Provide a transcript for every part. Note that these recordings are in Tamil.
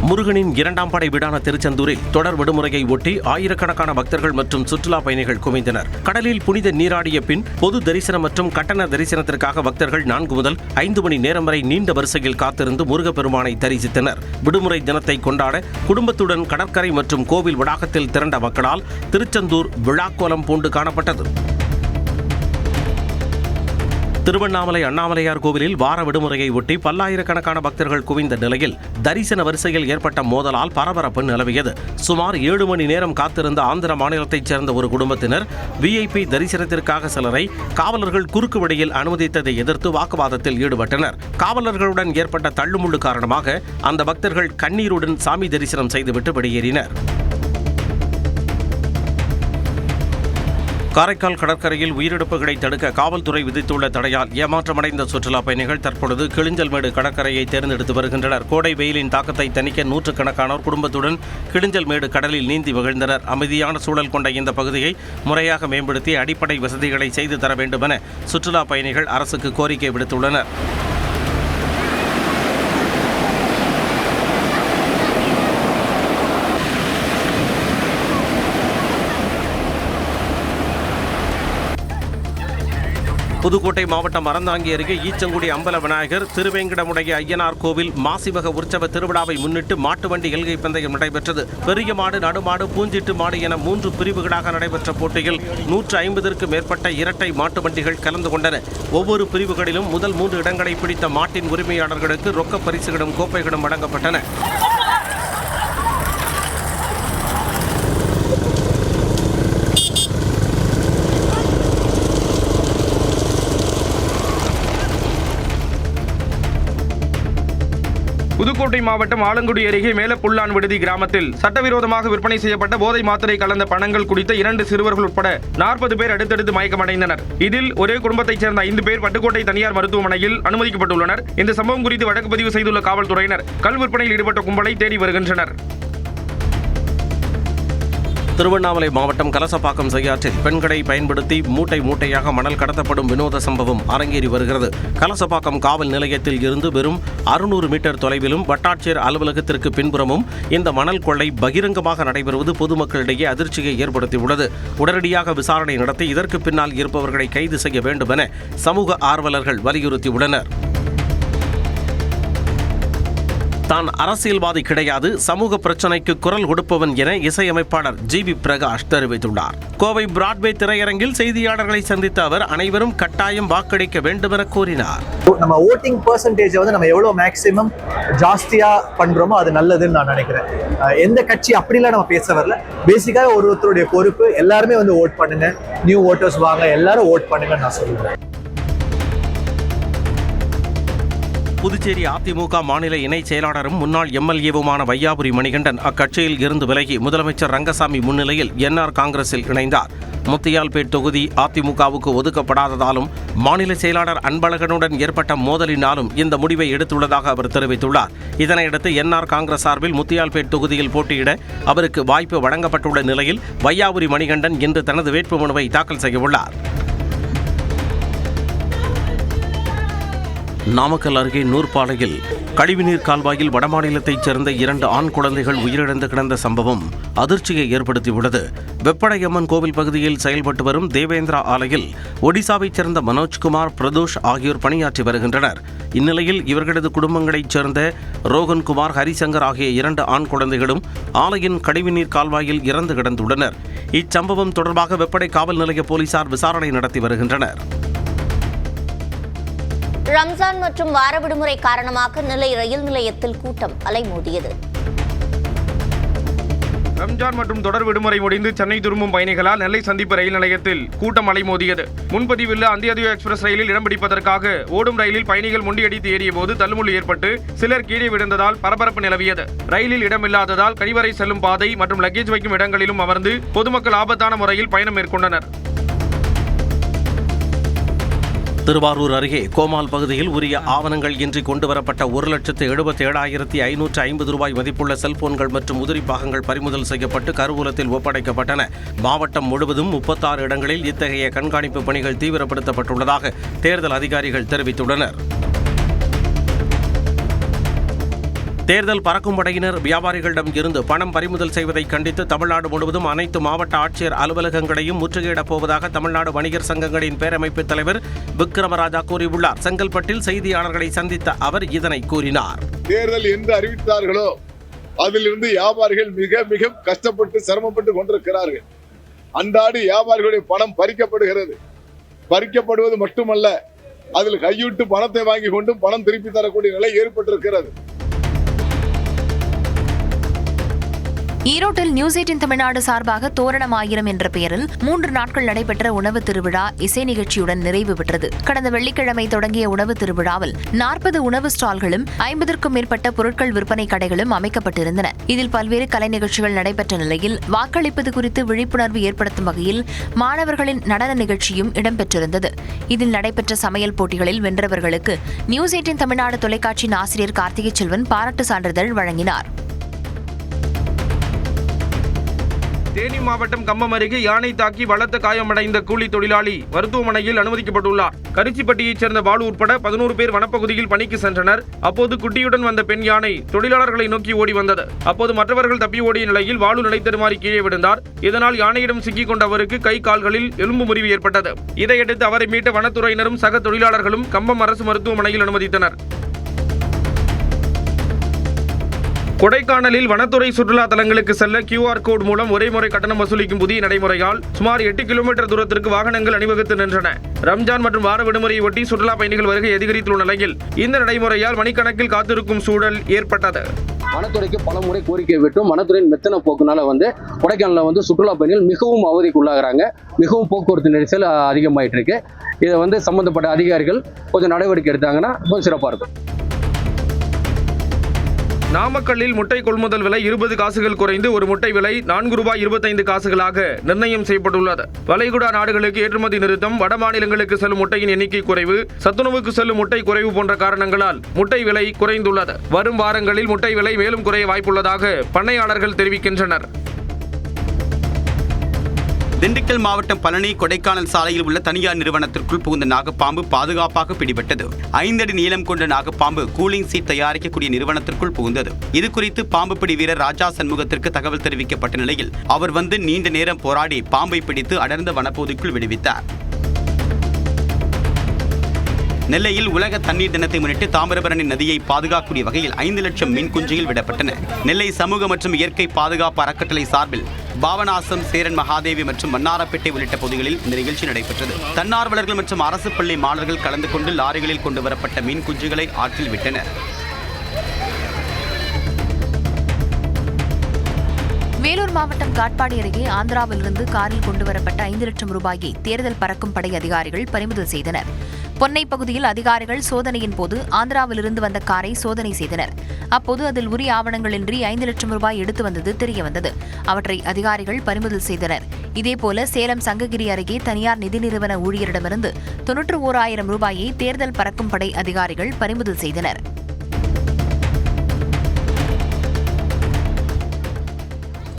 முருகனின் இரண்டாம் படை வீடான திருச்செந்தூரில் தொடர் விடுமுறையை ஒட்டி ஆயிரக்கணக்கான பக்தர்கள் மற்றும் சுற்றுலா பயணிகள் குவிந்தனர். கடலில் புனித நீராடிய பின் பொது தரிசனம் மற்றும் கட்டண தரிசனத்திற்காக பக்தர்கள் 4 முதல் 5 மணி நேரம் வரை நீண்ட வரிசையில் காத்திருந்து முருகப்பெருமானை தரிசித்தனர். விடுமுறை தினத்தை கொண்டாட குடும்பத்துடன் கடற்கரை மற்றும் கோவில் வளாகத்தில் திரண்ட மக்களால் திருச்செந்தூர் விழாக்கோலம் பூண்டு காணப்பட்டது. திருவண்ணாமலை அண்ணாமலையார் கோவிலில் வார விடுமுறையை ஒட்டி பல்லாயிரக்கணக்கான பக்தர்கள் குவிந்த நிலையில் தரிசன வரிசையில் ஏற்பட்ட மோதலால் பரபரப்பு நிலவியது. சுமார் 7 மணி நேரம் காத்திருந்த ஆந்திர மாநிலத்தைச் சேர்ந்த ஒரு குடும்பத்தினர் VIP தரிசனத்திற்காக சிலரை காவலர்கள் குறுக்கு வழியில் அனுமதித்ததை எதிர்த்து வாக்குவாதத்தில் ஈடுபட்டனர். காவலர்களுடன் ஏற்பட்ட தள்ளுமுள்ளு காரணமாக அந்த பக்தர்கள் கண்ணீருடன் சாமி தரிசனம் செய்துவிட்டு வெளியேறினர். காரைக்கால் கடற்கரையில் உயிரிழப்புகளை தடுக்க காவல்துறை விதித்துள்ள தடையால் ஏமாற்றமடைந்த சுற்றுலா பயணிகள் தற்பொழுது கிளிஞ்சல்மேடு கடற்கரையை தேர்ந்தெடுத்து வருகின்றனர். கோடை வெயிலின் தாக்கத்தை தணிக்க நூற்றுக்கணக்கானோர் குடும்பத்துடன் கிளிஞ்சல்மேடு கடலில் நீந்தி மகிழ்ந்தனர். அமைதியான சூழல் கொண்ட இந்த பகுதியை முறையாக மேம்படுத்தி அடிப்படை வசதிகளை செய்து தர வேண்டும் என சுற்றுலா பயணிகள் அரசுக்கு கோரிக்கை விடுத்துள்ளனர். புதுக்கோட்டை மாவட்டம் அறந்தாங்கி அருகே ஈச்சங்குடி அம்பல விநாயகர் திருவேங்கடமுடைய ஐயனார் கோவில் மாசிவக உற்சவ திருவிழாவை முன்னிட்டு மாட்டு வண்டி எல்கை பந்தயம் நடைபெற்றது. பெரிய மாடு, நடுமாடு, பூஞ்சிட்டு மாடு என 3 பிரிவுகளாக நடைபெற்ற போட்டியில் 150க்கும் மேற்பட்ட இரட்டை மாட்டு வண்டிகள் கலந்து கொண்டன. ஒவ்வொரு பிரிவுகளிலும் முதல் 3 இடங்களை பிடித்த மாட்டின் உரிமையாளர்களுக்கு ரொக்க பரிசுகளும் கோப்பைகளும் வழங்கப்பட்டன. புதுக்கோட்டை மாவட்டம் ஆலங்குடி அருகே மேலப்புல்லான் விடுதி கிராமத்தில் சட்டவிரோதமாக விற்பனை செய்யப்பட்ட போதை மாத்திரை கலந்த பணங்கள் குடித்த 2 சிறுவர்கள் உட்பட 40 பேர் அடுத்தடுத்து மயக்கமடைந்தனர். இதில் ஒரே குடும்பத்தைச் சேர்ந்த 5 பேர் பட்டுக்கோட்டை தனியார் மருத்துவமனையில் அனுமதிக்கப்பட்டுள்ளனர். இந்த சம்பவம் குறித்து வழக்கு பதிவு செய்துள்ள காவல்துறையினர் கள் விற்பனையில் ஈடுபட்ட கும்பலை தேடி வருகின்றனர். திருவண்ணாமலை மாவட்டம் கலசப்பாக்கம் செய்யாற்றில் பெண்களை பயன்படுத்தி மூட்டை மூட்டையாக மணல் கடத்தப்படும் வினோத சம்பவம் அரங்கேறி வருகிறது. கலசப்பாக்கம் காவல் நிலையத்தில் இருந்து வெறும் 600 மீட்டர் தொலைவிலும் வட்டாட்சியர் அலுவலகத்திற்கு பின்புறமும் இந்த மணல் கொள்ளை பகிரங்கமாக நடைபெறுவது பொதுமக்களிடையே அதிர்ச்சியை ஏற்படுத்தியுள்ளது. உடனடியாக விசாரணை நடத்தி இதற்கு பின்னால் இருப்பவர்களை கைது செய்ய வேண்டும் என சமூக ஆர்வலர்கள் வலியுறுத்தியுள்ளனர். தான் அரசியல்வாதி கிடையாது, சமூக பிரச்சனைக்கு குரல் கொடுப்பவன் என இசையமைப்பாளர் GB பிரகாஷ் தெரிவித்துள்ளார். கோவை பிராட்வே திரையரங்கில் செய்தியாளர்களை சந்தித்த அவர் அனைவரும் கட்டாயம் வாக்களிக்க வேண்டும் என கூறினார். நம்ம ஓட்டிங் பெர்சன்டேஜ் நம்ம எவ்வளவு மேக்ஸிமம் ஜாஸ்தியா பண்றோமோ அது நல்லதுன்னு நான் நினைக்கிறேன். எந்த கட்சி அப்படிலாம் நம்ம பேச வரல. பேசிக்காக ஒருத்தருடைய பொறுப்பு எல்லாருமே ஓட் பண்ணுங்க, நியூ ஓட்டர்ஸ் வாங்க, எல்லாரும் ஓட் பண்ணுங்கன்னு நான் சொல்லுவேன். புதுச்சேரி அதிமுக மாநில இணைச் செயலாளரும் முன்னாள் MLA-வுமான வையாபுரி மணிகண்டன் அக்கட்சியில் இருந்து விலகி முதலமைச்சர் ரங்கசாமி முன்னிலையில் NR காங்கிரஸில் இணைந்தார். முத்தியால்பேட் தொகுதி அதிமுகவுக்கு ஒதுக்கப்படாததாலும் மாநில செயலாளர் அன்பழகனுடன் ஏற்பட்ட மோதலினாலும் இந்த முடிவை எடுத்துள்ளதாக அவர் தெரிவித்துள்ளார். இதனையடுத்து NR காங்கிரஸ் சார்பில் முத்தியால்பேட் தொகுதியில் போட்டியிட அவருக்கு வாய்ப்பு வழங்கப்பட்டுள்ள நிலையில் வையாபுரி மணிகண்டன் இன்று தனது வேட்புமனுவை தாக்கல் செய்யவுள்ளார். நாமக்கல் அருகே நூற்பாலையில் கழிவுநீர் கால்வாயில் வடமாநிலத்தைச் சேர்ந்த 2 ஆண் குழந்தைகள் உயிரிழந்து கிடந்த சம்பவம் அதிர்ச்சியை ஏற்படுத்தியுள்ளது. வெப்படையம்மன் கோவில் பகுதியில் செயல்பட்டு வரும் தேவேந்திரா ஆலையில் ஒடிசாவைச் சேர்ந்த மனோஜ்குமார், பிரதோஷ் ஆகியோர் பணியாற்றி வருகின்றனர். இந்நிலையில் இவர்களது குடும்பங்களைச் சேர்ந்த ரோகன்குமார், ஹரிசங்கர் ஆகிய 2 ஆண் குழந்தைகளும் ஆலையின் கழிவுநீர் கால்வாயில் இறந்து கிடந்துள்ளனர். இச்சம்பவம் தொடர்பாக வெப்படை காவல் நிலைய போலீசார் விசாரணை நடத்தி வருகின்றனர். ரம்ஜான் மற்றும் வார விடுமுறை காரணமாக நெல்லை ரயில் நிலையத்தில் கூட்டம் அலைமோதியது. ரம்ஜான் மற்றும் தொடர் விடுமுறை முடிந்து சென்னை திரும்பும் பயணிகளால் நெல்லை சந்திப்பு ரயில் நிலையத்தில் கூட்டம் அலைமோதியது. முன்பதிவுள்ள அந்தியோதயா எக்ஸ்பிரஸ் ரயிலில் இடம் பிடிப்பதற்காக ஓடும் ரயிலில் பயணிகள் முண்டியடித்து ஏறிய போது தள்ளுமுள்ளு ஏற்பட்டு சிலர் கீழே விழுந்ததால் பரபரப்பு நிலவியது. ரயிலில் இடமில்லாததால் கழிவறை செல்லும் பாதை மற்றும் லக்கேஜ் வைக்கும் இடங்களிலும் அமர்ந்து பொதுமக்கள் ஆபத்தான முறையில் பயணம் மேற்கொண்டனர். திருவாரூர் அருகே கோமால் பகுதியில் உரிய ஆவணங்கள் இன்றி கொண்டுவரப்பட்ட 1,77,550 ரூபாய் மதிப்புள்ள செல்போன்கள் மற்றும் உதிரி பாகங்கள் பறிமுதல் செய்யப்பட்டு கருவூலத்தில் ஒப்படைக்கப்பட்டன. மாவட்டம் முழுவதும் 36 இடங்களில் இத்தகைய கண்காணிப்பு பணிகள் தேர்தல் பறக்கும் படையினர் வியாபாரிகளிடம் இருந்து பணம் பறிமுதல் செய்வதை கண்டித்து தமிழ்நாடு முழுவதும் அனைத்து மாவட்ட ஆட்சியர் அலுவலகங்களையும் முற்றுகையிடப் போவதாக தமிழ்நாடு வணிகர் சங்கங்களின் பேரமைப்பு தலைவர் விக்ரமராஜா கூறியுள்ளார். செங்கல்பட்டில் செய்தியாளர்களை சந்தித்த அவர் இதனை கூறினார். தேர்தல் என்று அறிவித்தார்களோ அதிலிருந்து வியாபாரிகள் மிக மிக கஷ்டப்பட்டு சிரமப்பட்டு கொண்டிருக்கிறார்கள். அன்றாடு வியாபாரிகளுடைய பணம் பறிக்கப்படுகிறது. பறிக்கப்படுவது மட்டுமல்ல, அதில் கையூட்டு பணத்தை வாங்கி கொண்டும் பணம் திருப்பி தரக்கூடிய நிலை ஏற்பட்டிருக்கிறது. ஈரோட்டில் நியூஸ் 18 தமிழ்நாடு சார்பாக தோரணம் ஆயிரம் என்ற பெயரில் 3 நாட்கள் நடைபெற்ற உணவு திருவிழா இசை நிகழ்ச்சியுடன் நிறைவு பெற்றது. கடந்த வெள்ளிக்கிழமை தொடங்கிய உணவு திருவிழாவில் 40 உணவு ஸ்டால்களும் 50க்கும் மேற்பட்ட பொருட்கள் விற்பனை கடைகளும் அமைக்கப்பட்டிருந்தன. இதில் பல்வேறு கலை நிகழ்ச்சிகள் நடைபெற்ற நிலையில் வாக்களிப்பது குறித்து விழிப்புணர்வு ஏற்படுத்தும் வகையில் மாணவர்களின் நடன நிகழ்ச்சியும் இடம்பெற்றிருந்தது. இதில் நடைபெற்ற சமையல் போட்டிகளில் வென்றவர்களுக்கு நியூஸ் 18 தமிழ்நாடு தொலைக்காட்சியின் ஆசிரியர் கார்த்திகை செல்வன் பாராட்டு சான்றிதழ் வழங்கினார். தேனி மாவட்டம் கம்பம் அருகே யானை தாக்கி பலத்த காயமடைந்த கூலி தொழிலாளி மருத்துவமனையில் அனுமதிக்கப்பட்டுள்ளார். கரிச்சிப்பட்டியைச் சேர்ந்த பாலு உட்பட 11 பேர் வனப்பகுதியில் பணிக்கு சென்றனர். அப்போது குட்டியுடன் வந்த பெண் யானை தொழிலாளர்களை நோக்கி ஓடி வந்தது. அப்போது மற்றவர்கள் தப்பி ஓடிய நிலையில் பாலு நிலை தடுமாறி கீழே விழுந்தார். இதனால் யானையிடம் சிக்கிக் கொண்ட அவருக்கு கை கால்களில் எலும்பு முறிவு ஏற்பட்டது. இதையடுத்து அவரை மீட்ட வனத்துறையினரும் சக தொழிலாளர்களும் கம்பம் அரசு மருத்துவமனையில் அனுமதித்தனர். கொடைக்கானலில் வனத்துறை சுற்றுலா தலங்களுக்கு செல்ல QR கோட் மூலம் ஒரே முறை கட்டணம் வசூலிக்கும் புதிய நடைமுறையால் சுமார் 8 கிலோமீட்டர் தூரத்திற்கு வாகனங்கள் அணிவகுத்து நின்றன. ரம்ஜான் மற்றும் வார விடுமுறையை ஒட்டி சுற்றுலா பயணிகள் வருகை அதிகரித்துள்ள நிலையில் இந்த நடைமுறையால் மணிக்கணக்கில் காத்திருக்கும் சூழல் ஏற்பட்டது. வனத்துறைக்கு பல முறை கோரிக்கை விட்டும் வனத்துறையின் மெத்தன போக்குனால கொடைக்கானலில் சுற்றுலா பயணிகள் மிகவும் அவதிக்கு உள்ளாகிறாங்க. மிகவும் போக்குவரத்து நெரிசல் அதிகமாயிட்டு இருக்கு. இதை சம்பந்தப்பட்ட அதிகாரிகள் கொஞ்சம் நடவடிக்கை எடுத்தாங்கன்னா கொஞ்சம் சிறப்பாக இருக்கும். நாமக்கல்லில் முட்டை கொள்முதல் விலை 20 காசுகள் குறைந்து ஒரு முட்டை விலை ₹4.25 நிர்ணயம் செய்யப்பட்டுள்ளது. வளைகுடா நாடுகளுக்கு ஏற்றுமதி நிறுத்தம், வட மாநிலங்களுக்கு செல்லும் முட்டையின் எண்ணிக்கை குறைவு, சத்துணவுக்கு செல்லும் முட்டை குறைவு போன்ற காரணங்களால் முட்டை விலை குறைந்துள்ளது. வரும் வாரங்களில் முட்டை விலை மேலும் குறைய வாய்ப்புள்ளதாக பண்ணையாளர்கள் தெரிவிக்கின்றனர். திண்டுக்கல் மாவட்டம் பழனி கொடைக்கானல் சாலையில் உள்ள தனியார் நிறுவனத்திற்குள் புகுந்த நாகப்பாம்பு பாதுகாப்பாக பிடிபட்டது. 5 அடி நீளம் கொண்ட நாகப்பாம்பு கூலிங் சீட் தயாரிக்கக்கூடிய நிறுவனத்திற்குள் புகுந்தது. இதுகுறித்து பாம்பு பிடி வீரர் ராஜா சண்முகத்திற்கு தகவல் தெரிவிக்கப்பட்ட நிலையில் அவர் நீண்ட நேரம் போராடி பாம்பை பிடித்து அடர்ந்த வனப்பகுதிக்குள் விடுவித்தார். நெல்லையில் உலக தண்ணீர் தினத்தை முன்னிட்டு தாமிரபரணி நதியை பாதுகாக்கக்கூடிய வகையில் 5 லட்சம் மீன் குஞ்சுகள் விடப்பட்டன. நெல்லை சமூக மற்றும் இயற்கை பாதுகாப்பு அறக்கட்டளை சார்பில் பாபநாசம், சேரன் மகாதேவி மற்றும் மன்னாரப்பேட்டை உள்ளிட்ட பகுதிகளில் இந்த நிகழ்ச்சி நடைபெற்றது. தன்னார்வலர்கள் மற்றும் அரசு பள்ளி மாணவர்கள் கலந்து கொண்டு லாரிகளில் கொண்டு வரப்பட்ட மீன் குஞ்சுகளை ஆற்றில் விட்டனர். வேலூர் மாவட்டம் காட்பாடி அருகே ஆந்திராவிலிருந்து காரில் கொண்டுவரப்பட்ட 5 லட்சம் ரூபாயை தேர்தல் பறக்கும் படை அதிகாரிகள் பறிமுதல் செய்தனர். பொன்னை பகுதியில் அதிகாரிகள் சோதனையின் போது ஆந்திராவிலிருந்து வந்த காரை சோதனை செய்தனர். அப்போது அதில் உரிய ஆவணங்களின்றி 5 லட்சம் ரூபாய் எடுத்து வந்தது தெரியவந்தது. அவற்றை அதிகாரிகள் பறிமுதல் செய்தனர். இதேபோல சேலம் சங்ககிரி அருகே தனியார் நிதி நிறுவன ஊழியரிடமிருந்து 91,000 ரூபாயை தேர்தல் பறக்கும் படை அதிகாரிகள் பறிமுதல் செய்தனர்.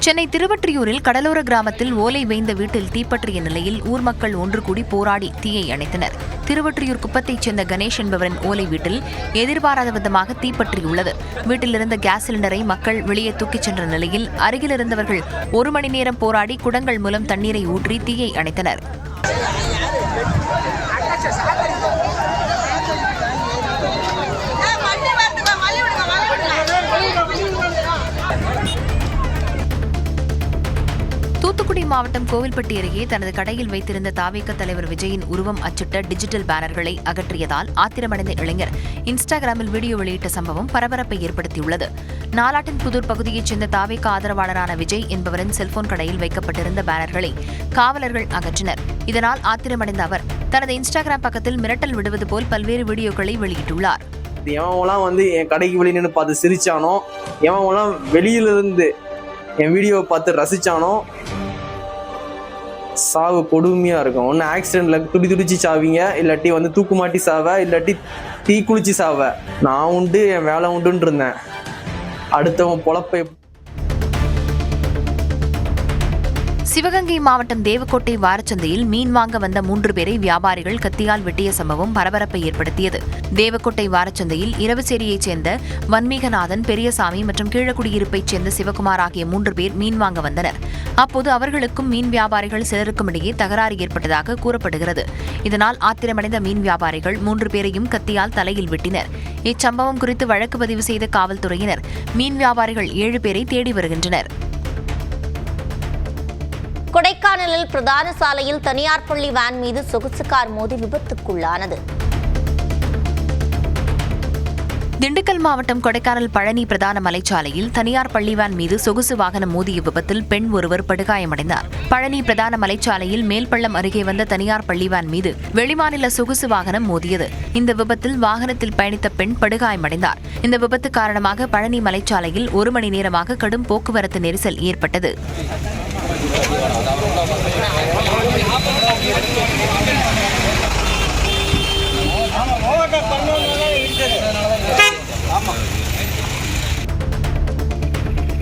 சென்னை திருவொற்றியூரில் கடலோர கிராமத்தில் ஓலை வேய்ந்த வீட்டில் தீப்பற்றிய நிலையில் ஊர் மக்கள் ஒன்று கூடி போராடி தீயை அணைத்தனர். திருவொற்றியூர் குப்பத்தைச் சேர்ந்த கணேஷ் என்பவரின் ஓலை வீட்டில் எதிர்பாராத விதமாக தீப்பற்றியுள்ளது. வீட்டில் இருந்த கேஸ் சிலிண்டரை மக்கள் வெளியே தூக்கிச் சென்ற நிலையில் அருகில் இருந்தவர்கள் 1 மணி நேரம் போராடி குடங்கள் மூலம் தண்ணீரை ஊற்றி தீயை அணைத்தனர். தூத்துக்குடி மாவட்டம் கோவில்பட்டி அருகே தனது கடையில் வைத்திருந்த தாவேக தலைவர் விஜயின் உருவம் அச்சிட்ட டிஜிட்டல் பேனர்களை அகற்றியதால் ஆத்திரமடைந்த இளைஞர் இன்ஸ்டாகிராமில் வீடியோ வெளியிட்ட சம்பவம் பரபரப்பை ஏற்படுத்தியுள்ளது. நாலாட்டின் புதூர் பகுதியைச் சேர்ந்த தாவேக ஆதரவாளரான விஜய் என்பவரின் செல்போன் கடையில் வைக்கப்பட்டிருந்த பேனர்களை காவலர்கள் அகற்றினர். இதனால் ஆத்திரமடைந்த அவர் தனது இன்ஸ்டாகிராம் பக்கத்தில் மிரட்டல் விடுவது போல் பல்வேறு வீடியோக்களை வெளியிட்டுள்ளார். எவன்லாம் என் கடைக்கு வெளியே நின்று பார்த்து சிரிச்சானோ, எவன்லாம் வெளியிலிருந்து என் வீடியோவை பார்த்து ரசிச்சானோ சாவு கொடுமையாக இருக்கும். ஒன்று ஆக்சிடெண்ட்டில் துடிச்சு சாவீங்க, இல்லாட்டி தூக்கு மாட்டி சாவ, இல்லாட்டி தீ குளிச்சு சாவ. நான் உண்டு, என் வேலை உண்டுன்னு இருந்தேன். அடுத்தவன் பொழப்பை சிவகங்கை மாவட்டம் தேவக்கோட்டை வாரச்சந்தையில் மீன் வாங்க வந்த 3 பேரை வியாபாரிகள் கத்தியால் வெட்டிய சம்பவம் பரபரப்பை ஏற்படுத்தியது. தேவக்கோட்டை வாரச்சந்தையில் இரவுசேரியைச் சேர்ந்த வன்மீகநாதன், பெரியசாமி மற்றும் கீழக்குடியிருப்பைச் சேர்ந்த சிவகுமார் ஆகிய 3 பேர் மீன் வாங்க வந்தனர். அப்போது அவர்களுக்கும் மீன் வியாபாரிகள் சிலருக்கும் இடையே தகராறு ஏற்பட்டதாக கூறப்படுகிறது. இதனால் ஆத்திரமடைந்த மீன் வியாபாரிகள் 3 பேரையும் கத்தியால் தலையில் வெட்டினர். இச்சம்பவம் குறித்து வழக்கு பதிவு செய்த காவல்துறையினர் மீன் வியாபாரிகள் 7 பேரை தேடி வருகின்றனர். கொடைக்கானலில் பிரதான சாலையில் தனியார் பள்ளி வேன் மீது சொகுசு கார் மோதி விபத்துக்குள்ளானது. திண்டுக்கல் மாவட்டம் கொடைக்கானல் பழனி பிரதான மலைச்சாலையில் தனியார் பள்ளி வேன் மீது சொகுசு வாகனம் மோதிய விபத்தில் பெண் ஒருவர் படுகாயமடைந்தார். பழனி பிரதான மலைச்சாலையில் மேல்பள்ளம் அருகே வந்த தனியார் பள்ளி வேன் மீது வெளிமாநில சொகுசு வாகனம் மோதியது. இந்த விபத்தில் வாகனத்தில் பயணித்த பெண் படுகாயமடைந்தார். இந்த விபத்து காரணமாக பழனி மலைச்சாலையில் 1 மணி நேரமாக கடும் போக்குவரத்து நெரிசல் ஏற்பட்டது.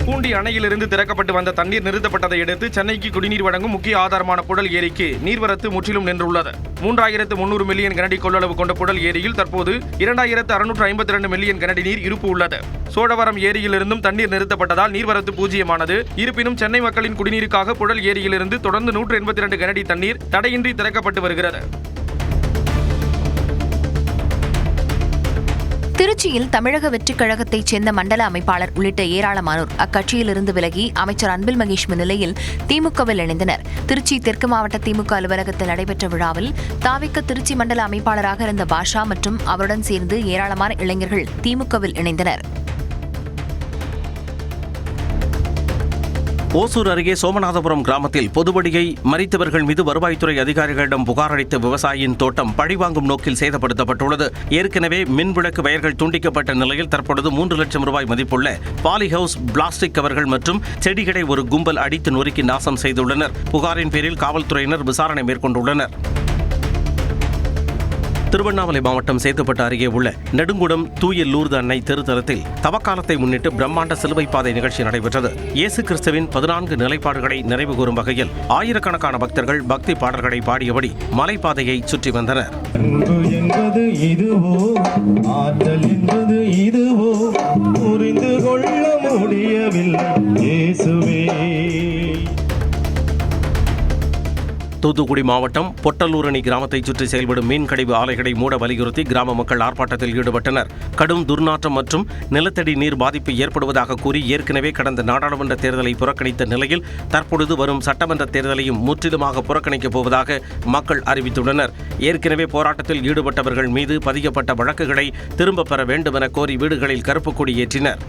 பூண்டி அணையிலிருந்து திறக்கப்பட்டு வந்த தண்ணீர் நிறுத்தப்பட்டதை அடுத்து சென்னைக்கு குடிநீர் வழங்கும் முக்கிய ஆதாரமான புழல் ஏரிக்கு நீர்வரத்து முற்றிலும் நின்றுள்ளது. 3300 மில்லியன் கனஅடி கொள்ளளவு கொண்ட புழல் ஏரியில் தற்போது 2652 மில்லியன் கனஅடி நீர் இருப்பு உள்ளது. சோழவரம் ஏரியிலிருந்தும் தண்ணீர் நிறுத்தப்பட்டதால் நீர்வரத்து பூஜ்ஜியமானது. இருப்பினும் சென்னை மக்களின் குடிநீருக்காக புழல் ஏரியிலிருந்து தொடர்ந்து 182 கனஅடி தண்ணீர் தடையின்றி திறக்கப்பட்டு வருகிறது. திருச்சியில் தமிழக வெற்றிக் கழகத்தைச் சேர்ந்த மண்டல அமைப்பாளர் உள்ளிட்ட ஏராளமானோர் அக்கட்சியிலிருந்து விலகி அமைச்சர் அன்பில் மகேஷ் முன்னிலையில் திமுகவில் இணைந்தனர். திருச்சி தெற்கு மாவட்ட திமுக அலுவலகத்தில் நடைபெற்ற விழாவில் தாவிக திருச்சி மண்டல அமைப்பாளராக இருந்த பாஷா மற்றும் அவருடன் சேர்ந்து ஏராளமான இளைஞர்கள் திமுகவில் இணைந்தனர். ஓசூர் அருகே சோமநாதபுரம் கிராமத்தில் பொதுவடியை மறித்தவர்கள் மீது வருவாய்த்துறை அதிகாரிகளிடம் புகார் அளித்த விவசாயியின் தோட்டம் பழிவாங்கும் நோக்கில் சேதப்படுத்தப்பட்டுள்ளது. ஏற்கனவே மின்விளக்கு வயர்கள் துண்டிக்கப்பட்ட நிலையில் தற்பொழுது 3 லட்சம் ரூபாய் மதிப்புள்ள பாலிஹவுஸ் பிளாஸ்டிக் கவர்கள் மற்றும் செடிகளை ஒரு கும்பல் அடித்து நொறுக்கி நாசம் செய்துள்ளனர். புகாரின் பேரில் காவல்துறையினர் விசாரணை மேற்கொண்டுள்ளனர். திருவண்ணாமலை மாவட்டம் சேத்துப்பட்டு அருகே உள்ள நெடுங்குடம் தூய லூர்து அன்னை திருத்தலத்தில் தவக்காலத்தை முன்னிட்டு பிரம்மாண்ட சிலுவை பாதை நிகழ்ச்சி நடைபெற்றது. இயேசு கிறிஸ்துவின் 14 நிலைப்பாடுகளை நிறைவு கூறும் வகையில் ஆயிரக்கணக்கான பக்தர்கள் பக்தி பாடல்களை பாடியபடி மலைப்பாதையை சுற்றி வந்தனர். தூத்துக்குடி மாவட்டம் பொட்டலூரணி கிராமத்தை சுற்றி செயல்படும் மீன் கழிவு ஆலைகளை மூட வலியுறுத்தி கிராம மக்கள் ஆர்ப்பாட்டத்தில் ஈடுபட்டனர். கடும் துர்நாற்றம் மற்றும் நிலத்தடி நீர் பாதிப்பு ஏற்படுவதாக கூறி ஏற்கனவே கடந்த நாடாளுமன்ற தேர்தலை புறக்கணித்த நிலையில் தற்பொழுது வரும் சட்டமன்ற தேர்தலையும் முற்றிலுமாக புறக்கணிக்கப் போவதாக மக்கள் அறிவித்துள்ளனர். ஏற்கனவே போராட்டத்தில் ஈடுபட்டவர்கள் மீது பதியப்பட்ட வழக்குகளை திரும்பப் பெற வேண்டும் என கோரி வீடுகளில் கருப்பு கொடி ஏற்றினர்.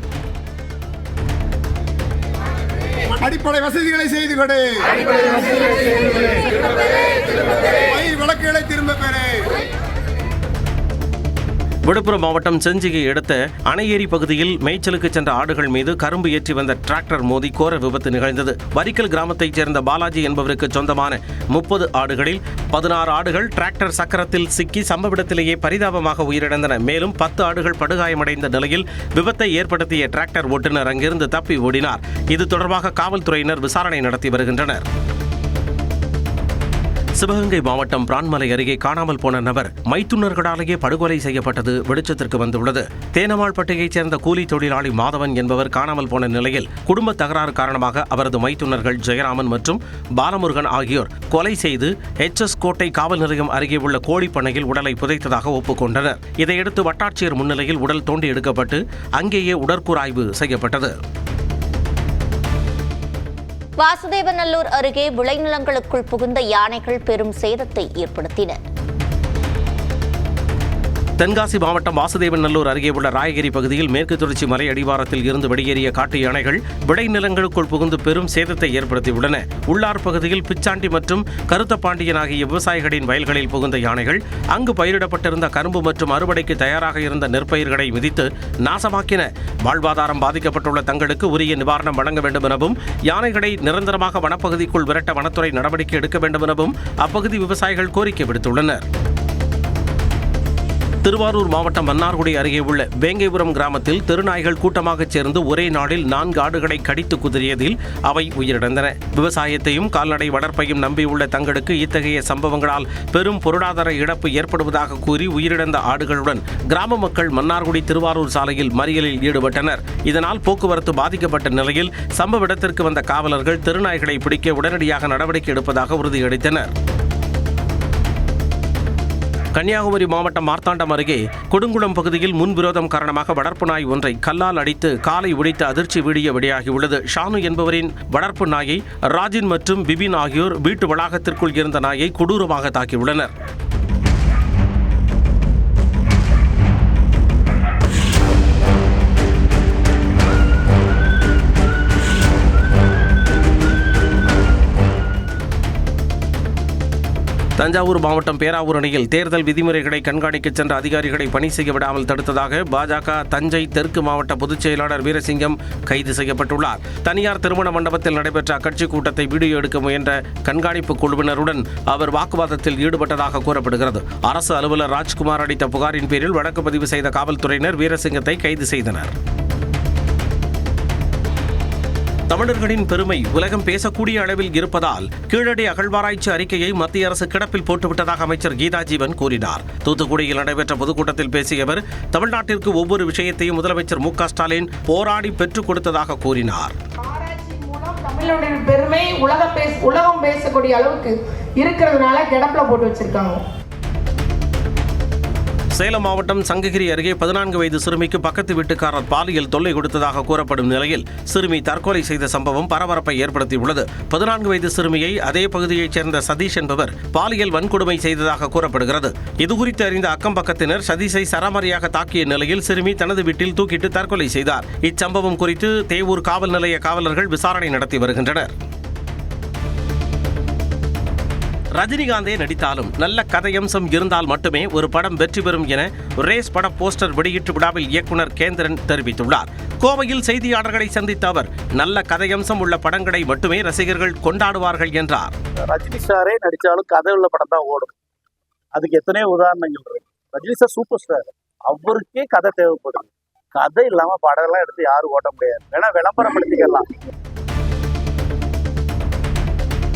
அடிப்படை வசதிகளை செய்து கொடு, வழக்குகளை திரும்ப பெறு. விழுப்புரம் மாவட்டம் செஞ்சியை அடுத்த அணையேரி பகுதியில் மேய்ச்சலுக்கு சென்ற ஆடுகள் மீது கரும்பு ஏற்றி வந்த டிராக்டர் மோதி கோர விபத்து நிகழ்ந்தது. வரிக்கல் கிராமத்தைச் சேர்ந்த பாலாஜி என்பவருக்கு சொந்தமான 30 ஆடுகளில் 16 ஆடுகள் டிராக்டர் சக்கரத்தில் சிக்கி சம்பவ இடத்திலேயே பரிதாபமாக உயிரிழந்தன. மேலும் 10 ஆடுகள் படுகாயமடைந்த நிலையில் விபத்தை ஏற்படுத்திய டிராக்டர் ஓட்டுநர் அங்கிருந்து தப்பி ஓடினார். இது தொடர்பாக காவல்துறையினர் விசாரணை நடத்தி வருகின்றனர். சிவகங்கை மாவட்டம் பிரான்மலை அருகே காணாமல் போன நபர் மைத்துனர்களாலேயே படுகொலை செய்யப்பட்டது வெளிச்சத்திற்கு வந்துள்ளது. தேனமாள்பட்டையைச் சேர்ந்த கூலி தொழிலாளி மாதவன் என்பவர் காணாமல் போன நிலையில் குடும்ப தகராறு காரணமாக அவரது மைத்துனர்கள் ஜெயராமன் மற்றும் பாலமுருகன் ஆகியோர் கொலை செய்து HS கோட்டை காவல் நிலையம் அருகே உள்ள கோழிப்பண்ணையில் உடலை புதைத்ததாக ஒப்புக்கொண்டனர். இதையடுத்து வட்டாட்சியர் முன்னிலையில் உடல் தோண்டி எடுக்கப்பட்டு அங்கேயே உடற்கூறாய்வு செய்யப்பட்டது. வாசுதேவநல்லூர் அருகே விளைநிலங்களுக்குள் புகுந்த யானைகள் பெரும் சேதத்தை ஏற்படுத்தின. தென்காசி மாவட்டம் வாசுதேவநல்லூர் அருகே உள்ள ராயகிரி பகுதியில் மேற்கு தொடர்ச்சி மலை அடிவாரத்தில் இருந்து வெளியேறிய காட்டு யானைகள் விளைநிலங்களுக்குள் புகுந்து பெரும் சேதத்தை ஏற்படுத்தியுள்ளன. உள்ளார் பகுதியில் பிச்சாண்டி மற்றும் கருத்தப்பாண்டியன் ஆகிய விவசாயிகளின் வயல்களில் புகுந்த யானைகள் அங்கு பயிரிடப்பட்டிருந்த கரும்பு மற்றும் அறுவடைக்கு தயாராக இருந்த நெற்பயிர்களை மிதித்து நாசமாக்கின. வாழ்வாதாரம் பாதிக்கப்பட்டுள்ள தங்களுக்கு உரிய நிவாரணம் வழங்க வேண்டும் எனவும் யானைகளை நிரந்தரமாக வனப்பகுதிக்குள் விரட்ட வனத்துறை நடவடிக்கை எடுக்க வேண்டும் எனவும் அப்பகுதி விவசாயிகள் கோரிக்கை விடுத்துள்ளனர். திருவாரூர் மாவட்டம் மன்னார்குடி அருகே உள்ள வேங்கைபுரம் கிராமத்தில் தெருநாய்கள் கூட்டமாகச் சேர்ந்து ஒரே நாளில் 4 ஆடுகளை கடித்து குதறியதில் அவை உயிரிழந்தன. விவசாயத்தையும் கால்நடை வளர்ப்பையும் நம்பியுள்ள தங்களுக்கு இத்தகைய சம்பவங்களால் பெரும் பொருளாதார இழப்பு ஏற்படுவதாக கூறி உயிரிழந்த ஆடுகளுடன் கிராம மக்கள் மன்னார்குடி திருவாரூர் சாலையில் மறியலில் ஈடுபட்டனர். இதனால் போக்குவரத்து பாதிக்கப்பட்ட நிலையில் சம்பவ இடத்திற்கு வந்த காவலர்கள் தெருநாய்களை பிடிக்க உடனடியாக நடவடிக்கை எடுப்பதாக உறுதியளித்தனர். கன்னியாகுமரி மாவட்டம் மார்த்தாண்டம் அருகே கொடுங்குளம் பகுதியில் முன்விரோதம் காரணமாக வளர்ப்பு நாய் ஒன்றை கல்லால் அடித்து காலை உடைத்த அதிர்ச்சி வீடியோ வெளியாகியுள்ளது. ஷானு என்பவரின் வளர்ப்பு நாயை ராஜின் மற்றும் பிபின் ஆகியோர் வீட்டு வளாகத்திற்குள் இருந்த நாயை கொடூரமாக தாக்கியுள்ளனர். தஞ்சாவூர் மாவட்டம் பேராவூர் அணையில் தேர்தல் விதிமுறைகளை கண்காணிக்க சென்ற அதிகாரிகளை பணி செய்ய விடாமல் தடுத்ததாக பாஜக தஞ்சை தெற்கு மாவட்ட பொதுச் செயலாளர் வீரசிங்கம் கைது செய்யப்பட்டுள்ளார். தனியார் திருமண மண்டபத்தில் நடைபெற்ற அக்கட்சி கூட்டத்தை வீடியோ எடுக்க முயன்ற கண்காணிப்பு குழுவினருடன் அவர் வாக்குவாதத்தில் ஈடுபட்டதாக கூறப்படுகிறது. அரசு அலுவலர் ராஜ்குமார் அளித்த புகாரின் பேரில் வழக்கு பதிவு செய்த காவல்துறையினர் வீரசிங்கத்தை கைது செய்தனர். தமிழர்களின் பெருமை உலகம் பேசக்கூடிய அளவில் இருப்பதால் கீழடி அகழ்வாராய்ச்சி அறிக்கையை மத்திய அரசு கிடப்பில் போட்டுவிட்டதாக அமைச்சர் கீதா ஜீவன் கூறினார். தூத்துக்குடியில் நடைபெற்ற பொதுக்கூட்டத்தில் பேசிய அவர் தமிழ்நாட்டிற்கு ஒவ்வொரு விஷயத்தையும் முதலமைச்சர் மு.க. ஸ்டாலின் போராடி பெற்றுக் கொடுத்ததாக கூறினார். தமிழோட பெருமை உலகம் பேசக்கூடிய அளவுக்கு இருக்கிறதுனால கிடப்பில போட்டு வச்சிருக்காங்க. சேலம் மாவட்டம் சங்ககிரி அருகே 14 வயது சிறுமிக்கு பக்கத்து வீட்டுக்காரர் பாலியல் தொல்லை கொடுத்ததாக கூறப்படும் நிலையில் சிறுமி தற்கொலை செய்த சம்பவம் பரபரப்பை ஏற்படுத்தியுள்ளது. 14 வயது சிறுமியை அதே பகுதியைச் சேர்ந்த சதீஷ் என்பவர் பாலியல் வன்கொடுமை செய்ததாக கூறப்படுகிறது. இதுகுறித்து அறிந்த அக்கம் பக்கத்தினர் சதீஷை சரமாரியாக தாக்கிய நிலையில் சிறுமி தனது வீட்டில் தூக்கிட்டு தற்கொலை செய்தார். இச்சம்பவம் குறித்து தேவூர் காவல் நிலைய காவலர்கள் விசாரணை நடத்தி வருகின்றனர். ரஜினிகாந்தே நடித்தாலும் நல்ல கதையம்சம் இருந்தால் மட்டுமே ஒரு படம் வெற்றி பெறும் என ரேஸ் பட போஸ்டர் வெளியீட்டு விழாவில் இயக்குனர் கேந்திரன் தெரிவித்துள்ளார். கோவையில் செய்தியாளர்களை சந்தித்த அவர் நல்ல கதையம்சம் உள்ள படங்களை மட்டுமே ரசிகர்கள் கொண்டாடுவார்கள் என்றார். ரஜினி சாரே நடித்தாலும் கதை உள்ள படம் தான் ஓடும். அதுக்கு எத்தனையோ உதாரணங்கள் இருக்கு. ரஜினி சார் சூப்பர் ஸ்டார், அவருக்கே கதை தேவைப்படுது. கதை இல்லாம படம் எல்லாம் எடுத்து யாரும் ஓட்ட முடியாது. வேணா விளம்பரப்படுத்திக்கலாம்.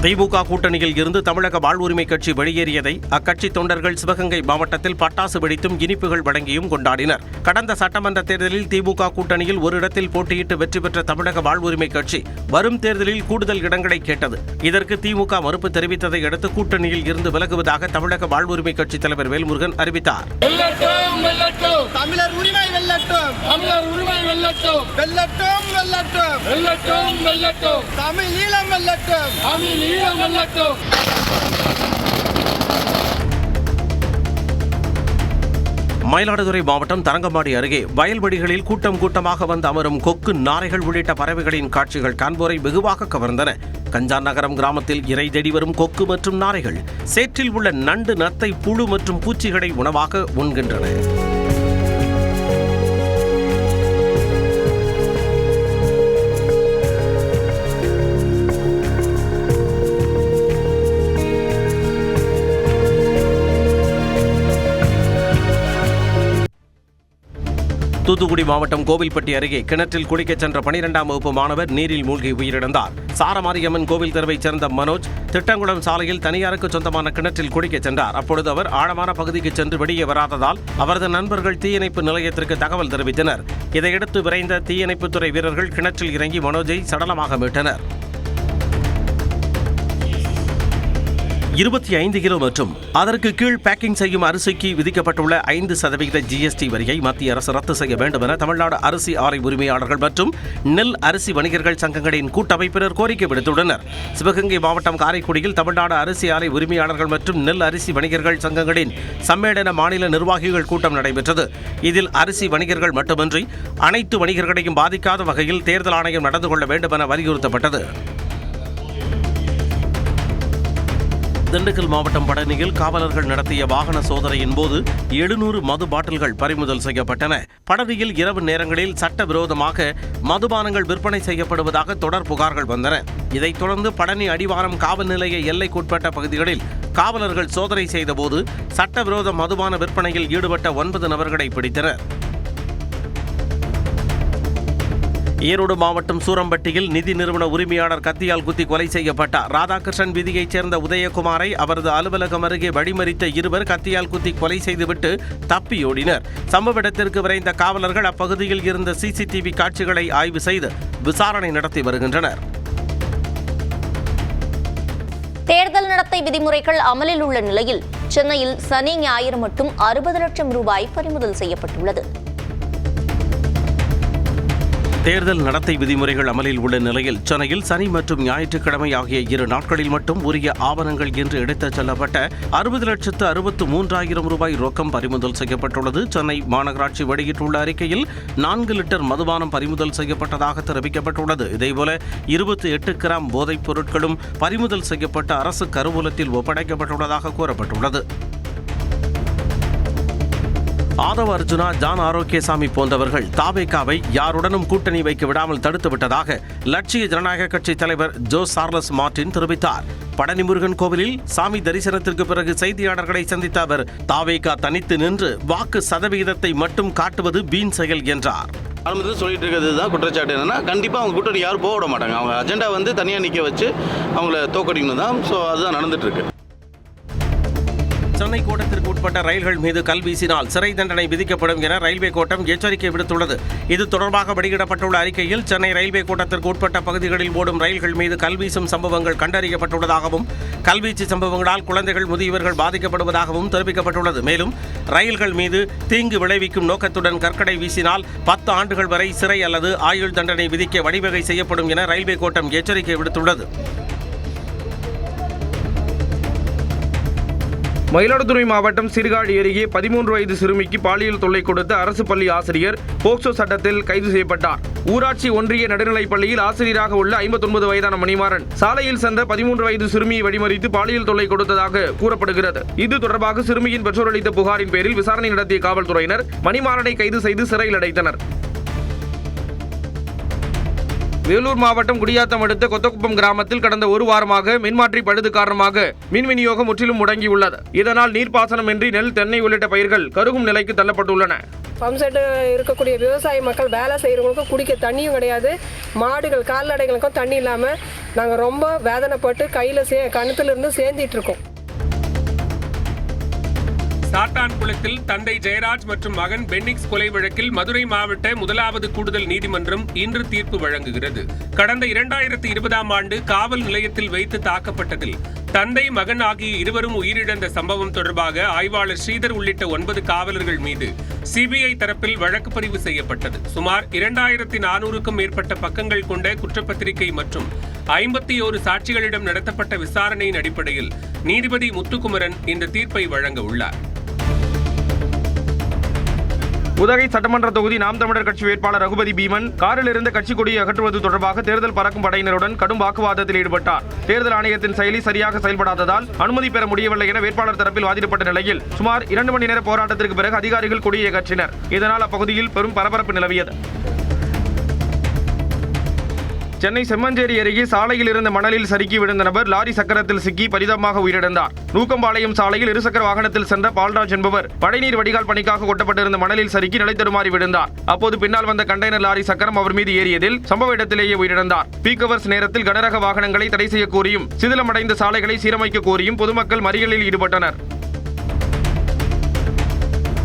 திமுக கூட்டணியில் இருந்து தமிழக வாழ்வுரிமை கட்சி வெளியேறியதை அக்கட்சி தொண்டர்கள் சிவகங்கை மாவட்டத்தில் பட்டாசு வெடித்தும் இனிப்புகள் வழங்கியும் கொண்டாடினர். கடந்த சட்டமன்ற தேர்தலில் திமுக கூட்டணியில் ஒரு இடத்தில் போட்டியிட்டு வெற்றி பெற்ற தமிழக வாழ்வுரிமை கட்சி வரும் தேர்தலில் கூடுதல் இடங்களை கேட்டது. இதற்கு திமுக மறுப்பு தெரிவித்ததை அடுத்து கூட்டணியில் இருந்து விலகுவதாக தமிழக வாழ்வுரிமை கட்சி தலைவர் வேல்முருகன் அறிவித்தார். தமிழர் உரிமை வெல்லட்டும், தமிழர் உரிமை வெல்லட்டும், வெல்லட்டும் வெல்லட்டும், வெல்லட்டும் வெல்லட்டும், தமிழ் ஈழம் வெல்லட்டும், தமிழ் ஈழம் வெல்லட்டும். மயிலாடுதுறை மாவட்டம் தரங்கம்பாடி அருகே வயல்வெளிகளில் கூட்டமாக வந்து அமரும் கொக்கு, நாரைகள் உள்ளிட்ட பறவைகளின் காட்சிகள் காண்போரை வெகுவாக கவர்ந்தன. கஞ்சான் நகரம் கிராமத்தில் இறை தேடி வரும் கொக்கு மற்றும் நாரைகள் சேற்றில் உள்ள நண்டு, நத்தை, புழு மற்றும் பூச்சிகளை உணவாக உண்கின்றன. தூத்துக்குடி மாவட்டம் கோவில்பட்டி அருகே கிணற்றில் குளிக்கச் சென்ற 12ஆம் வகுப்பு மாணவர் நீரில் மூழ்கி உயிரிழந்தார். சாரமாரியம்மன் கோவில் தெருவைச் சேர்ந்த மனோஜ் திட்டங்குளம் சாலையில் தனியாருக்கு சொந்தமான கிணற்றில் குளிக்கச் சென்றார். அப்பொழுது அவர் ஆழமான பகுதிக்கு சென்று வெளியே வராததால் அவரது நண்பர்கள் தீயணைப்பு நிலையத்திற்கு தகவல் தெரிவித்தனர். இதையடுத்து விரைந்த தீயணைப்புத்துறை வீரர்கள் கிணற்றில் இறங்கி மனோஜை சடலமாக மீட்டனர். 25 கிலோ மற்றும் அதற்கு கீழ் பேக்கிங் செய்யும் அரிசிக்கு விதிக்கப்பட்டுள்ள 5% GST வரியை மத்திய அரசு ரத்து செய்ய வேண்டும் என தமிழ்நாடு அரிசி ஆலை உரிமையாளர்கள் மற்றும் நெல் அரிசி வணிகர்கள் சங்கங்களின் கூட்டமைப்பினர் கோரிக்கை விடுத்துள்ளனர். சிவகங்கை மாவட்டம் காரைக்குடியில் தமிழ்நாடு அரிசி ஆலை உரிமையாளர்கள் மற்றும் நெல் அரிசி வணிகர்கள் சங்கங்களின் சம்மேளன மாநில நிர்வாகிகள் கூட்டம் நடைபெற்றது. இதில் அரிசி வணிகர்கள் மட்டுமின்றி அனைத்து வணிகர்களையும் பாதிக்காத வகையில் தேர்தல் ஆணையம் நடந்து கொள்ள வேண்டும் என வலியுறுத்தப்பட்டது. திண்டுக்கல் மாவட்டம் பழனியில் காவலர்கள் நடத்திய வாகன சோதனையின் போது 700 மது பாட்டில்கள் பறிமுதல் செய்யப்பட்டன. பழனியில் இரவு நேரங்களில் சட்டவிரோதமாக மதுபானங்கள் விற்பனை செய்யப்படுவதாக தொடர் புகார்கள் வந்தன. இதைத் தொடர்ந்து பழனி அடிவாரம் காவல் நிலைய எல்லைக்குட்பட்ட பகுதிகளில் காவலர்கள் சோதனை செய்தபோது சட்டவிரோத மதுபான விற்பனையில் ஈடுபட்ட 9 நபர்களை பிடித்தனர். ஈரோடு மாவட்டம் சூரம்பட்டியில் நிதி நிறுவன உரிமையாளர் கத்தியால் குத்தி கொலை செய்யப்பட்டார். ராதாகிருஷ்ணன் வீதியைச் சேர்ந்த உதயகுமாரை அவரது அலுவலகம் அருகே வழிமறித்த இருவர் கத்தியால் குத்தி கொலை செய்துவிட்டு தப்பியோடினர். சம்பவ இடத்திற்கு விரைந்த காவலர்கள் அப்பகுதியில் இருந்த சிசிடிவி காட்சிகளை ஆய்வு செய்து விசாரணை நடத்தி வருகின்றனர். தேர்தல் நடத்தை விதிமுறைகள் அமலில் உள்ள நிலையில் சென்னையில் சனி ஞாயிறு மட்டும் 60 லட்சம் ரூபாய் பறிமுதல் செய்யப்பட்டுள்ளது. தேர்தல் நடத்தை விதிமுறைகள் அமலில் உள்ள நிலையில் சென்னையில் சனி மற்றும் ஞாயிற்றுக்கிழமை ஆகிய 2 நாட்களில் மட்டும் உரிய ஆவணங்கள் என்று எடுத்துச் செல்லப்பட்ட 60,63,000 ரூபாய் ரொக்கம் பறிமுதல் செய்யப்பட்டுள்ளது. சென்னை மாநகராட்சி வெளியிட்டுள்ள அறிக்கையில் 4 லிட்டர் மதுபானம் பறிமுதல் செய்யப்பட்டதாக தெரிவிக்கப்பட்டுள்ளது. இதேபோல 28 கிராம் போதைப் பொருட்களும் பறிமுதல் செய்யப்பட்ட அரசு கருவூலத்தில் ஒப்படைக்கப்பட்டுள்ளதாக கூறப்பட்டுள்ளது. ஆதவ அர்ஜுனா, ஜான் ஆரோக்கியசாமி போன்றவர்கள் தாவேகாவை யாருடனும் கூட்டணி வைக்க விடாமல் தடுத்துவிட்டதாக லட்சிய ஜனநாயக கட்சி தலைவர் ஜோ சார்லஸ் மார்டின் தெரிவித்தார். பழனிமுருகன் கோவிலில் சாமி தரிசனத்திற்கு பிறகு செய்தியாளர்களை சந்தித்த அவர் தாவேகா தனித்து நின்று வாக்கு சதவிகிதத்தை மட்டும் காட்டுவது வீண் செயல் என்றார். சொல்லிட்டு இருக்கிறது தான் குற்றச்சாட்டு என்னன்னா, கண்டிப்பாக அவங்க கூட்டணி யாரும் போக விட மாட்டாங்க. அவங்க அஜெண்டா தனியாக நிற்க வச்சு அவங்கள தோக்கடிக்கணும் தான். ஸோ அதுதான் நடந்துட்டு இருக்கு. சென்னை கோட்டத்திற்கு உட்பட்ட ரயில்கள் மீது கல் வீசினால் சிறை தண்டனை விதிக்கப்படும் என ரயில்வே கோட்டம் எச்சரிக்கை விடுத்துள்ளது. இது தொடர்பாக வெளியிடப்பட்டுள்ள அறிக்கையில் சென்னை ரயில்வே கோட்டத்திற்கு உட்பட்ட பகுதிகளில் ஓடும் ரயில்கள் மீது கல்வீசும் சம்பவங்கள் கண்டறியப்பட்டுள்ளதாகவும் கல்வீச்சு சம்பவங்களால் குழந்தைகள், முதியவர்கள் பாதிக்கப்படுவதாகவும் தெரிவிக்கப்பட்டுள்ளது. மேலும் ரயில்கள் மீது தீங்கு விளைவிக்கும் நோக்கத்துடன் கற்கடை வீசினால் 10 ஆண்டுகள் வரை சிறை அல்லது ஆயுள் தண்டனை விதிக்க வழிவகை செய்யப்படும் என ரயில்வே கோட்டம் எச்சரிக்கை விடுத்துள்ளது. மயிலாடுதுறை மாவட்டம் சீர்காழி அருகே 13 வயது சிறுமிக்கு பாலியல் தொல்லை கொடுத்த அரசு பள்ளி ஆசிரியர் போக்சோ சட்டத்தில் கைது செய்யப்பட்டார். ஊராட்சி ஒன்றிய நடுநிலைப் பள்ளியில் ஆசிரியராக உள்ள 59 வயதான மணிமாறன் சாலையில் சென்ற 13 வயது சிறுமியை வழிமறித்து பாலியல் தொல்லை கொடுத்ததாக கூறப்படுகிறது. இது தொடர்பாக சிறுமியின் பெற்றோர் அளித்த புகாரின் பேரில் விசாரணை நடத்திய காவல்துறையினர் மணிமாறனை கைது செய்து சிறையில் அடைத்தனர். வேலூர் மாவட்டம் குடியாத்தம் அடுத்த கொத்தக்குப்பம் கிராமத்தில் கடந்த 1 வாரமாக மின்மாற்றி பழுது காரணமாக மின் விநியோகம் முற்றிலும் முடங்கியுள்ளது. இதனால் நீர்ப்பாசனமின்றி நெல், தென்னை உள்ளிட்ட பயிர்கள் கருகும் நிலைக்கு தள்ளப்பட்டுள்ளன. பம்ப் செட்டு இருக்கக்கூடிய விவசாய மக்கள் வேலை செய்கிறவங்களுக்கும் குடிக்க தண்ணியும் கிடையாது. மாடுகள், கால்நடைகளுக்கும் தண்ணி இல்லாமல் நாங்கள் ரொம்ப வேதனைப்பட்டு கையில் கணத்திலிருந்து சேர்ந்திட்டு இருக்கோம். சாத்தான்குளத்தில் தந்தை ஜெயராஜ் மற்றும் மகன் பென்னிக்ஸ் கொலை வழக்கில் மதுரை மாவட்ட 1வது கூடுதல் நீதிமன்றம் இன்று தீர்ப்பு வழங்குகிறது. கடந்த 2020ஆம் ஆண்டு காவல் நிலையத்தில் வைத்து தாக்கப்பட்டதில் தந்தை, மகன் ஆகிய இருவரும் உயிரிழந்த சம்பவம் தொடர்பாக ஆய்வாளர் ஸ்ரீதர் உள்ளிட்ட 9 காவலர்கள் மீது சிபிஐ தரப்பில் வழக்கு பதிவு செய்யப்பட்டது. சுமார் 2400க்கும் மேற்பட்ட பக்கங்கள் கொண்ட குற்றப்பத்திரிகை மற்றும் 51 சாட்சிகளிடம் நடத்தப்பட்ட விசாரணையின் அடிப்படையில் நீதிபதி முத்துக்குமரன் இந்த தீர்ப்பை வழங்க உள்ளார். உதகை சட்டமன்ற தொகுதி நாம் தமிழர் கட்சி வேட்பாளர் ரகுபதி பீமன் காரில் இருந்த கட்சி கொடியை அகற்றுவது தொடர்பாக தேர்தல் பறக்கும் படையினருடன் கடும் வாக்குவாதத்தில் ஈடுபட்டார். தேர்தல் ஆணையத்தின் செயலி சரியாக செயல்படாததால் அனுமதி பெற முடியவில்லை என வேட்பாளர் தரப்பில் வாதிடப்பட்ட நிலையில் சுமார் 2 மணி நேர போராட்டத்திற்கு பிறகு அதிகாரிகள் கொடியை அகற்றினர். இதனால் அப்பகுதியில் பெரும் பரபரப்பு நிலவியது. சென்னை செம்மஞ்சேரி அருகே சாலையில் இருந்த மணலில் சறுக்கி விழுந்த நபர் லாரி சக்கரத்தில் சிக்கி பரிதாபமாக உயிரிழந்தார். நூக்கம்பாளையம் சாலையில் இருசக்கர வாகனத்தில் சென்ற பால்ராஜ் என்பவர் மழைநீர் வடிகால் பணிக்காக கொட்டப்பட்டிருந்த மணலில் சறுக்கி நிலை தடுமாறி விழுந்தார். அப்போது பின்னால் வந்த கண்டெய்னர் லாரி சக்கரம் அவர் மீது ஏறியதில் சம்பவ இடத்திலேயே உயிரிழந்தார். பீக் ஹவர்ஸ் நேரத்தில் கனரக வாகனங்களை தடை செய்ய கோரியும் சிதிலமடைந்த சாலைகளை சீரமைக்க கோரியும் பொதுமக்கள் மறியலில் ஈடுபட்டனர்.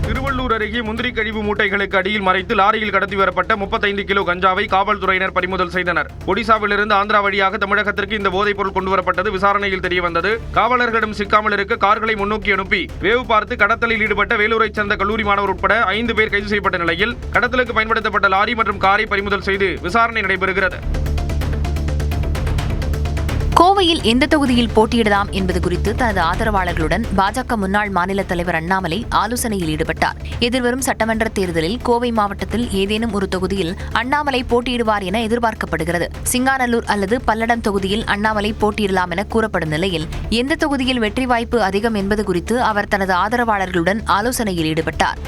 திருவள்ளூர் அருகே முந்திரி கழிவு மூட்டைகளுக்கு அடியில் மறைத்து லாரியில் கடத்தி வரப்பட்ட 35 கிலோ கஞ்சாவை காவல்துறையினர் பறிமுதல் செய்தனர். ஒடிசாவிலிருந்து ஆந்திரா வழியாக தமிழகத்திற்கு இந்த போதைப் பொருள் கொண்டுவரப்பட்டது விசாரணையில் தெரியவந்தது. காவலர்களிடம் சிக்காமல் இருக்க கார்களை முன்னோக்கி அனுப்பி வேவு பார்த்து கடத்தலில் ஈடுபட்ட வேலூரைச் சேர்ந்த கல்லூரி மாணவர் உட்பட 5 பேர் கைது செய்யப்பட்ட நிலையில் கடத்தலுக்கு பயன்படுத்தப்பட்ட லாரி மற்றும் காரை பறிமுதல் செய்து விசாரணை நடைபெறுகிறது. கோவையில் எந்த தொகுதியில் போட்டியிடலாம் என்பது குறித்து தனது ஆதரவாளர்களுடன் பாஜக முன்னாள் மாநில தலைவர் அண்ணாமலை ஆலோசனையில் ஈடுபட்டார். எதிர்வரும் சட்டமன்ற தேர்தலில் கோவை மாவட்டத்தில் ஏதேனும் ஒரு தொகுதியில் அண்ணாமலை போட்டியிடுவார் என எதிர்பார்க்கப்படுகிறது. சிங்காநல்லூர் அல்லது பல்லடம் தொகுதியில் அண்ணாமலை போட்டியிடலாம் என கூறப்படும் நிலையில் எந்த தொகுதியில் வெற்றி வாய்ப்பு அதிகம் என்பது குறித்து அவர் தனது ஆதரவாளர்களுடன் ஆலோசனையில் ஈடுபட்டார்.